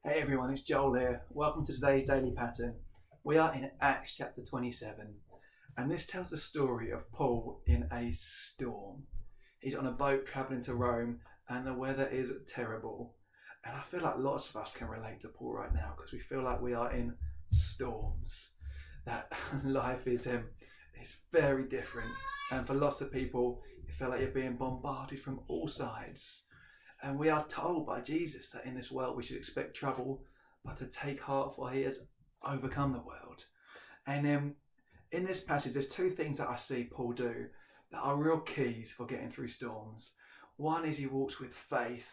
Hey everyone, it's Joel here. Welcome to today's Daily Pattern. We are in Acts chapter 27, and this tells the story of Paul in a storm. He's on a boat travelling to Rome, and the weather is terrible. And I feel like lots of us can relate to Paul right now because we feel like we are in storms. That life is very different, and for lots of people, you feel like you're being bombarded from all sides. And we are told by Jesus that in this world we should expect trouble, but to take heart, for he has overcome the world. And in this passage, there's two things that I see Paul do that are real keys for getting through storms. One is he walks with faith,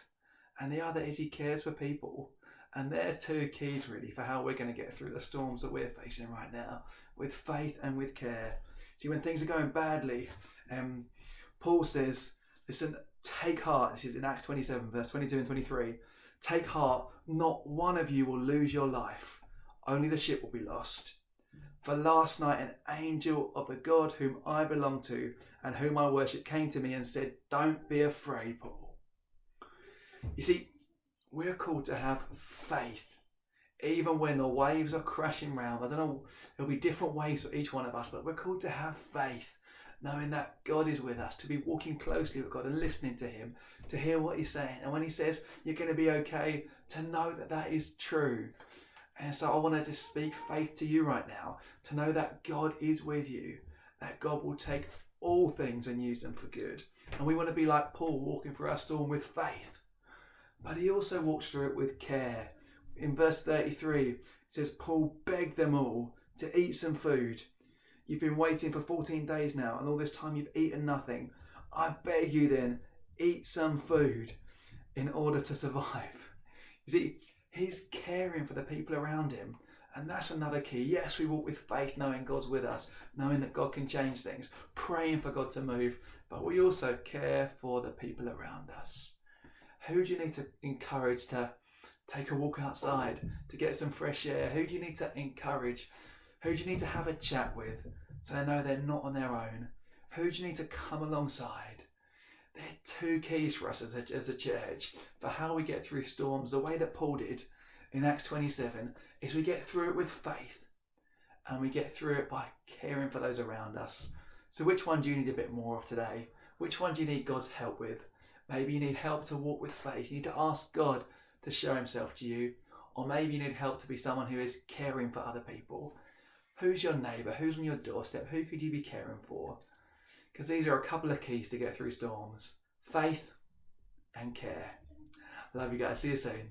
and the other is he cares for people. And they're two keys really for how we're going to get through the storms that we're facing right now, with faith and with care. See, when things are going badly, Paul says, listen, take heart. This is in Acts 27, verse 22 and 23. Take heart, not one of you will lose your life, only the ship will be lost. For last night an angel of the God whom I belong to and whom I worship came to me and said, don't be afraid, Paul. You see, we're called to have faith, even when the waves are crashing round. I don't know, there'll be different ways for each one of us, but we're called to have faith, knowing that God is with us, to be walking closely with God and listening to him, to hear what he's saying. And when he says you're going to be okay, to know that that is true. And so I want to just speak faith to you right now, to know that God is with you, that God will take all things and use them for good. And we want to be like Paul, walking through our storm with faith. But he also walks through it with care. In verse 33, it says, Paul begged them all to eat some food. You've been waiting for 14 days now, and all this time you've eaten nothing. I beg you then, eat some food in order to survive. You see, he's caring for the people around him. And that's another key. Yes, we walk with faith, knowing God's with us, knowing that God can change things, praying for God to move, but we also care for the people around us. Who do you need to encourage to take a walk outside, to get some fresh air? Who do you need to encourage? Who do you need to have a chat with so they know they're not on their own? Who do you need to come alongside? They're two keys for us as a church for how we get through storms. The way that Paul did in Acts 27 is we get through it with faith, and we get through it by caring for those around us. So which one do you need a bit more of today? Which one do you need God's help with? Maybe you need help to walk with faith. You need to ask God to show himself to you. Or maybe you need help to be someone who is caring for other people. Who's your neighbour? Who's on your doorstep? Who could you be caring for? Because these are a couple of keys to get through storms. Faith and care. Love you guys. See you soon.